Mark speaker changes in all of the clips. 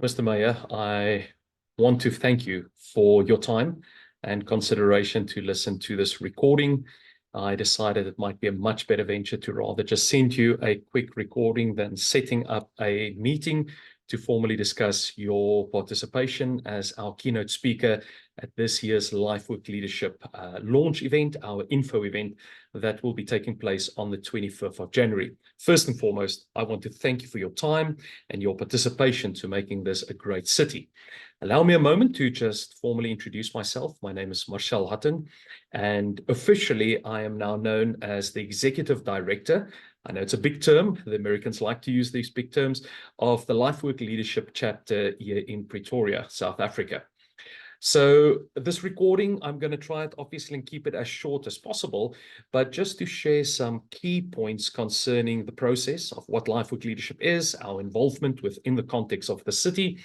Speaker 1: Mr. Mayor, I want to thank you for your time and consideration to listen to this recording. I decided it might be a much better venture to rather just send you a quick recording than setting up a meeting to formally discuss your participation as our keynote speaker at this year's Lifework Leadership launch event, our info event that will be taking place on the 25th of January. First and foremost, I want to thank you for your time and your participation to making this a great city. Allow me a moment to just formally introduce myself. My name is Marcel Hattingh, and officially I am now known as the Executive Director. I know it's a big term. The Americans like to use these big terms of the Lifework Leadership Chapter here in Pretoria, South Africa. So this recording, I'm going to try it obviously and keep it as short as possible, but just to share some key points concerning the process of what Lifework Leadership is, our involvement within the context of the city,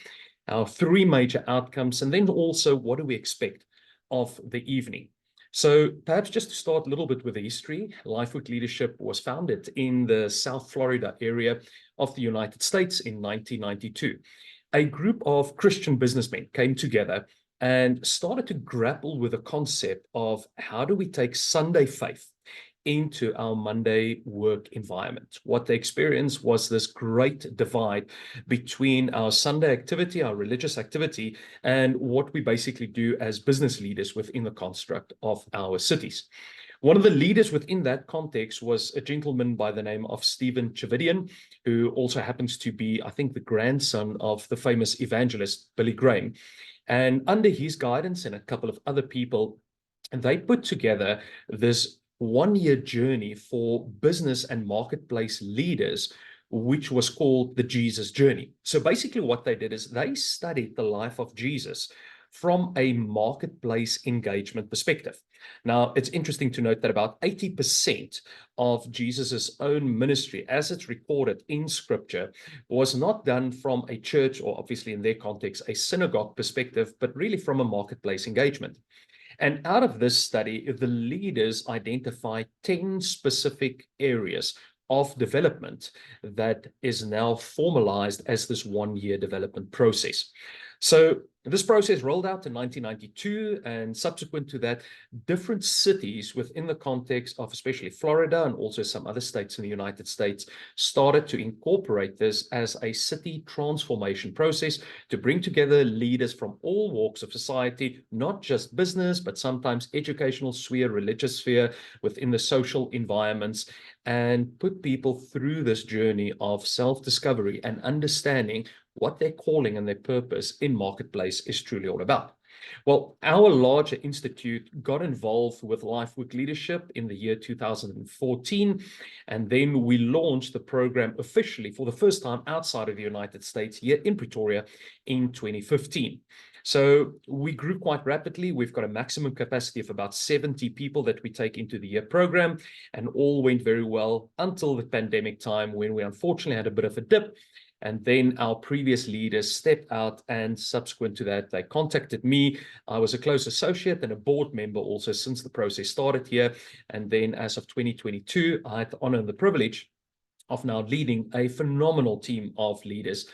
Speaker 1: our three major outcomes, and then also what do we expect of the evening. So perhaps just to start a little bit with the history, Lifework Leadership was founded in the South Florida area of the United States in 1992. A group of Christian businessmen came together and started to grapple with the concept of how do we take Sunday faith into our Monday work environment. What they experienced was this great divide between our Sunday activity, our religious activity, and what we basically do as business leaders within the construct of our cities. One of the leaders within that context was a gentleman by the name of Stephen Chividian, who also happens to be, I think, the grandson of the famous evangelist Billy Graham. And under his guidance and a couple of other people, they put together this one-year journey for business and marketplace leaders, which was called the Jesus Journey. So basically what they did is they studied the life of Jesus from a marketplace engagement perspective. Now, it's interesting to note that about 80% of Jesus's own ministry, as it's recorded in Scripture, was not done from a church or obviously in their context, a synagogue perspective, but really from a marketplace engagement. And out of this study, the leaders identified 10 specific areas of development that is now formalized as this one-year development process. So this process rolled out in 1992, and subsequent to that, different cities within the context of especially Florida and also some other states in the United States started to incorporate this as a city transformation process to bring together leaders from all walks of society, not just business, but sometimes educational sphere, religious sphere, within the social environments, and put people through this journey of self-discovery and understanding what their calling and their purpose in marketplace is truly all about. Well, our larger institute got involved with Lifework Leadership in the year 2014, and then we launched the program officially for the first time outside of the United States here in Pretoria in 2015. So we grew quite rapidly. We've got a maximum capacity of about 70 people that we take into the year program, and all went very well until the pandemic time when we unfortunately had a bit of a dip. And then our previous leaders stepped out, and subsequent to that, they contacted me. I was a close associate and a board member also since the process started here. And then as of 2022, I had the honor and the privilege of now leading a phenomenal team of leaders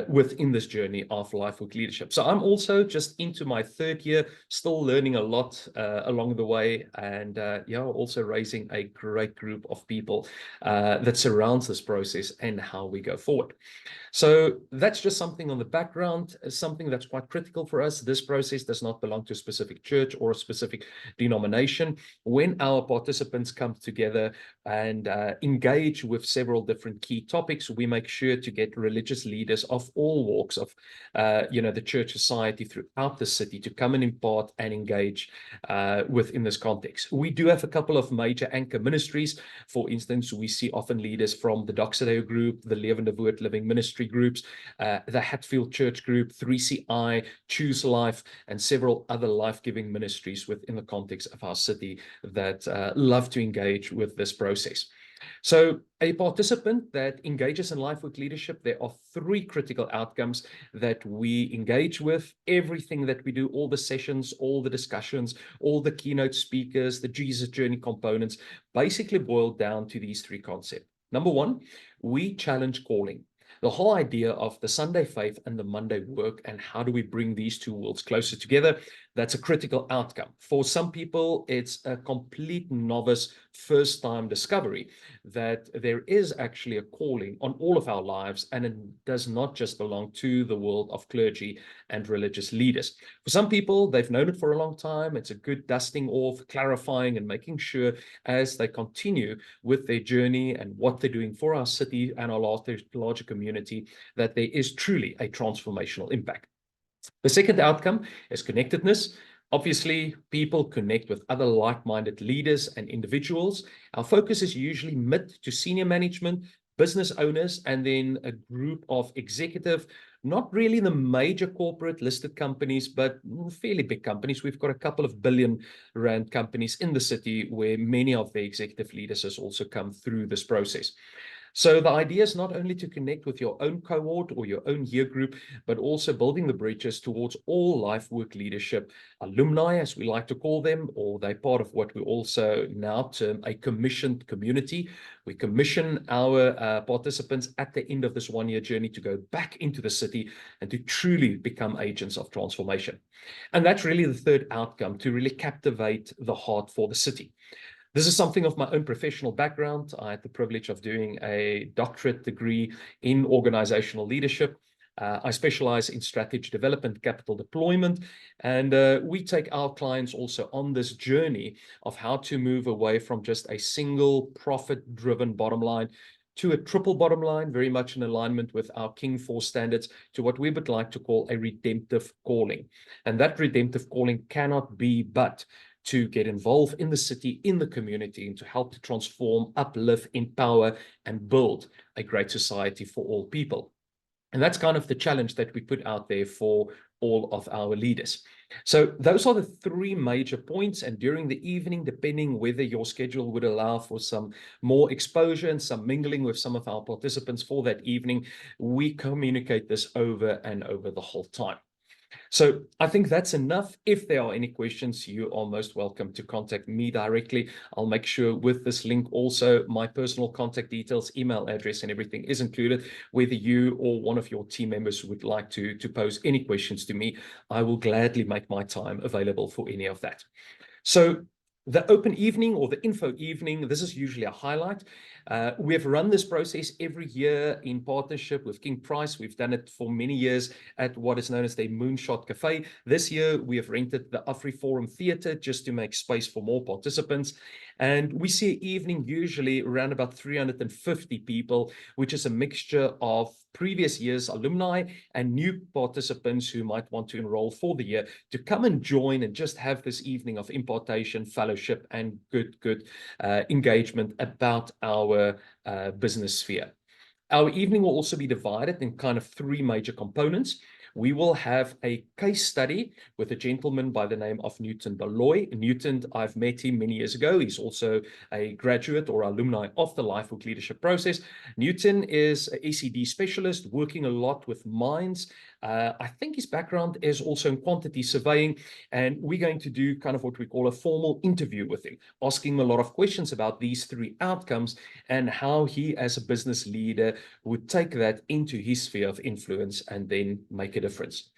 Speaker 1: within this journey of Lifework Leadership. So I'm also just into my third year, still learning a lot along the way, and also raising a great group of people that surrounds this process and how we go forward. So that's just something on the background, something that's quite critical for us. This process does not belong to a specific church or a specific denomination. When our participants come together and engage with several different key topics, we make sure to get religious leaders of all walks of the church society throughout the city to come and impart and engage within this context. We do have a couple of major anchor ministries. For instance, we see often leaders from the Doxadeo group, the Levende Woord Living Ministry groups, the Hatfield Church group, 3CI, Choose Life, and several other life-giving ministries within the context of our city that love to engage with this process. So a participant that engages in Lifework Leadership, there are three critical outcomes that we engage with. Everything that we do, all the sessions, all the discussions, all the keynote speakers, the Jesus Journey components, basically boil down to these three concepts. Number one, we challenge calling. The whole idea of the Sunday faith and the Monday work, and how do we bring these two worlds closer together, that's a critical outcome. For some people, it's a complete novice first-time discovery that there is actually a calling on all of our lives, and it does not just belong to the world of clergy and religious leaders. For some people, they've known it for a long time. It's a good dusting off, clarifying, and making sure as they continue with their journey and what they're doing for our city and our larger community, that there is truly a transformational impact. The second outcome is connectedness. Obviously, people connect with other like-minded leaders and individuals. Our focus is usually mid to senior management, business owners, and then a group of executive, not really the major corporate listed companies, but fairly big companies. We've got a couple of billion-rand companies in the city where many of the executive leaders has also come through this process. So the idea is not only to connect with your own cohort or your own year group, but also building the bridges towards all Lifework Leadership alumni, as we like to call them, or they're part of what we also now term a commissioned community. We commission our participants at the end of this one-year journey to go back into the city and to truly become agents of transformation. And that's really the third outcome, to really captivate the heart for the city. This is something of my own professional background. I had the privilege of doing a doctorate degree in organizational leadership. I specialize in strategy development, capital deployment, and we take our clients also on this journey of how to move away from just a single profit-driven bottom line to a triple bottom line, very much in alignment with our King 4 standards, to what we would like to call a redemptive calling. And that redemptive calling cannot be but to get involved in the city, in the community, and to help to transform, uplift, empower, and build a great society for all people. And that's kind of the challenge that we put out there for all of our leaders. So those are the three major points. And during the evening, depending whether your schedule would allow for some more exposure and some mingling with some of our participants for that evening, we communicate this over and over the whole time. So I think that's enough. If there are any questions, you are most welcome to contact me directly. I'll make sure with this link also my personal contact details, email address, and everything is included. Whether you or one of your team members would like to pose any questions to me, I will gladly make my time available for any of that. So the open evening or the info evening, this is usually a highlight. We have run this process every year in partnership with King Price. We've done it for many years at what is known as the Moonshot Cafe. This year, we have rented the AfriForum Theatre just to make space for more participants. And we see an evening usually around about 350 people, which is a mixture of previous year's alumni and new participants who might want to enroll for the year to come and join and just have this evening of impartation, fellowship, and good engagement about our business sphere. Our evening will also be divided in kind of three major components. We will have a case study with a gentleman by the name of Newton Baloy. Newton, I've met him many years ago. He's also a graduate or alumni of the Lifework Leadership process. Newton is an ECD specialist working a lot with mines. I think his background is also in quantity surveying, and we're going to do kind of what we call a formal interview with him, asking him a lot of questions about these three outcomes and how he as a business leader would take that into his sphere of influence and then make a difference.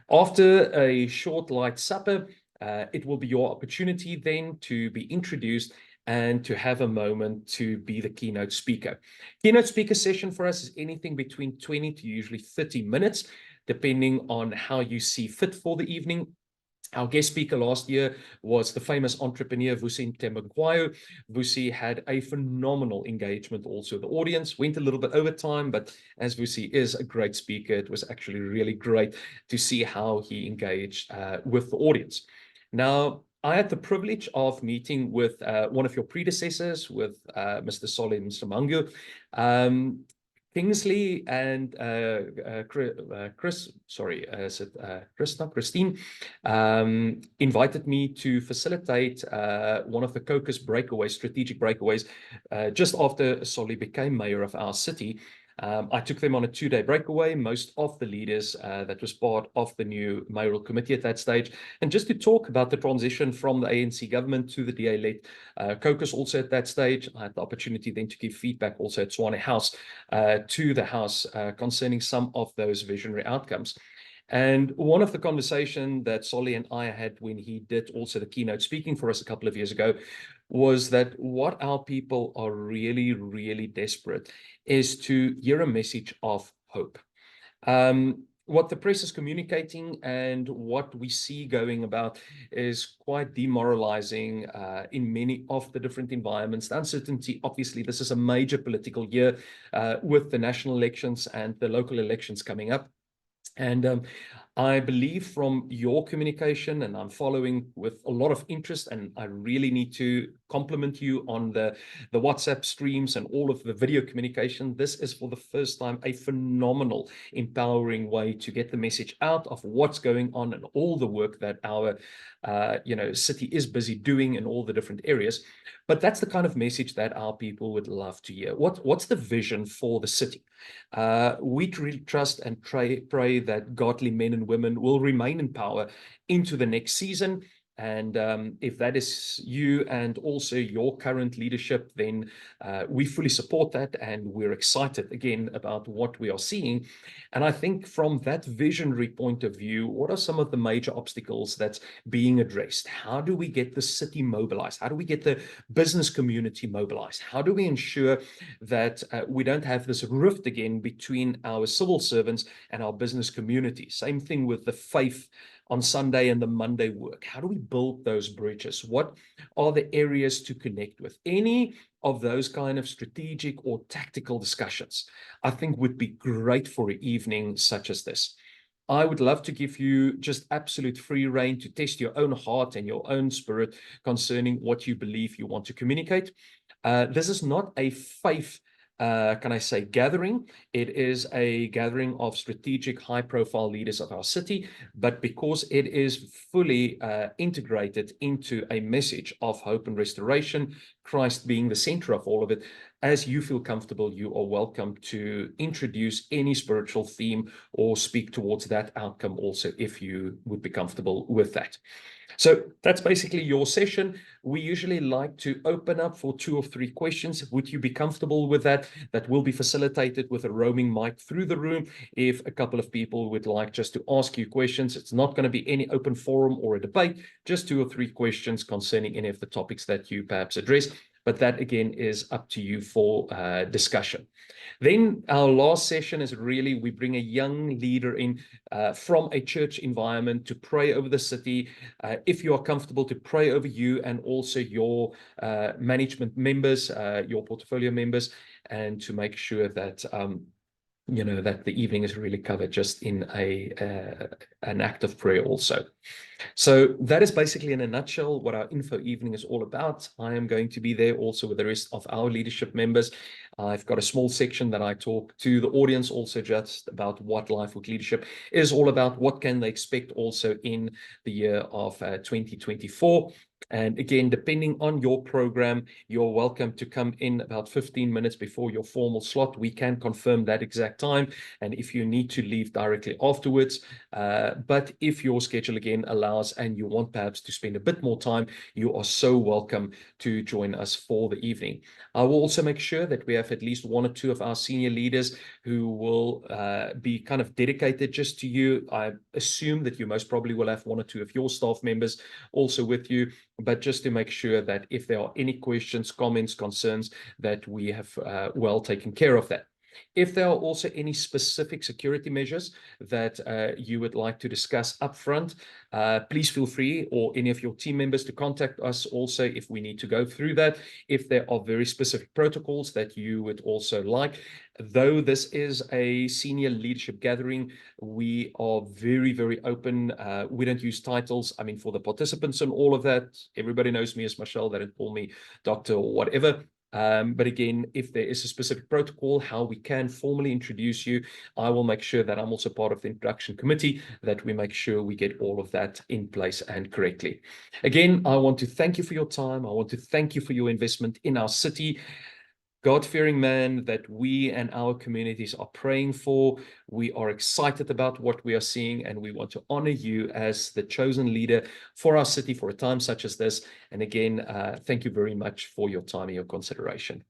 Speaker 1: After a short light supper, it will be your opportunity then to be introduced and to have a moment to be the keynote speaker. Keynote speaker session for us is anything between 20 to usually 30 minutes, depending on how you see fit for the evening. Our guest speaker last year was the famous entrepreneur Vusi Temagwayo. Vusi had a phenomenal engagement also. The audience went a little bit over time, but as Vusi is a great speaker, it was actually really great to see how he engaged with the audience. Now, I had the privilege of meeting with one of your predecessors, with Mr. Solim Samangu. Kingsley and Christine invited me to facilitate one of the caucus breakaways, strategic breakaways, just after Solly became mayor of our city. I took them on a 2-day breakaway, most of the leaders that was part of the new mayoral committee at that stage, and just to talk about the transition from the ANC government to the DA-led caucus also at that stage. I had the opportunity then to give feedback also at Swane House to the House concerning some of those visionary outcomes. And one of the conversation that Solly and I had when he did also the keynote speaking for us a couple of years ago was that what our people are really, really desperate is to hear a message of hope. What the press is communicating and what we see going about is quite demoralizing in many of the different environments. The uncertainty, obviously, this is a major political year with the national elections and the local elections coming up. And I believe from your communication, and I'm following with a lot of interest, and I really need to compliment you on the WhatsApp streams and all of the video communication. This is for the first time a phenomenal, empowering way to get the message out of what's going on and all the work that our city is busy doing in all the different areas. But that's the kind of message that our people would love to hear. What's the vision for the city? We really trust and pray that godly men and women will remain in power into the next season. And if that is you and also your current leadership, then we fully support that, and we're excited again about what we are seeing. And I think from that visionary point of view, what are some of the major obstacles that's being addressed? How do we get the city mobilized? How do we get the business community mobilized? How do we ensure that we don't have this rift again between our civil servants and our business community? Same thing with the faith on Sunday and the Monday work. How do we build those bridges? What are the areas to connect with? Any of those kind of strategic or tactical discussions, I think would be great for an evening such as this. I would love to give you just absolute free rein to test your own heart and your own spirit concerning what you believe you want to communicate. This is not a faith gathering. It is a gathering of strategic, high-profile leaders of our city, but because it is fully integrated into a message of hope and restoration, Christ being the center of all of it, as you feel comfortable, you are welcome to introduce any spiritual theme or speak towards that outcome also, if you would be comfortable with that. So that's basically your session. We usually like to open up for 2 or 3 questions. Would you be comfortable with that? That will be facilitated with a roaming mic through the room. If a couple of people would like just to ask you questions, it's not going to be any open forum or a debate, just 2 or 3 questions concerning any of the topics that you perhaps address. But that, again, is up to you for discussion. Then our last session is really, we bring a young leader in from a church environment to pray over the city. If you are comfortable, to pray over you and also your management members, your portfolio members, and to make sure that that the evening is really covered just in an act of prayer also. So that is basically in a nutshell what our info evening is all about. I am going to be there also with the rest of our leadership members. I've got a small section that I talk to the audience also just about what Lifework Leadership is all about, what can they expect also in the year of 2024. And again, depending on your program, you're welcome to come in about 15 minutes before your formal slot. We can confirm that exact time. And if you need to leave directly afterwards, but if your schedule again allows and you want perhaps to spend a bit more time, you are so welcome to join us for the evening. I will also make sure that we have at least 1 or 2 of our senior leaders who will be kind of dedicated just to you. I assume that you most probably will have 1 or 2 of your staff members also with you, but just to make sure that if there are any questions, comments, concerns, that we have well taken care of that. If there are also any specific security measures that you would like to discuss upfront, please feel free, or any of your team members, to contact us also if we need to go through that. If there are very specific protocols that you would also like, though this is a senior leadership gathering, we are very, very open. We don't use titles. I mean, for the participants and all of that, everybody knows me as Marcel, they don't call me doctor or whatever. But again, if there is a specific protocol, how we can formally introduce you, I will make sure that I'm also part of the introduction committee, that we make sure we get all of that in place and correctly. Again, I want to thank you for your time. I want to thank you for your investment in our city. God-fearing man that we and our communities are praying for. We are excited about what we are seeing, and we want to honor you as the chosen leader for our city for a time such as this. And again, thank you very much for your time and your consideration.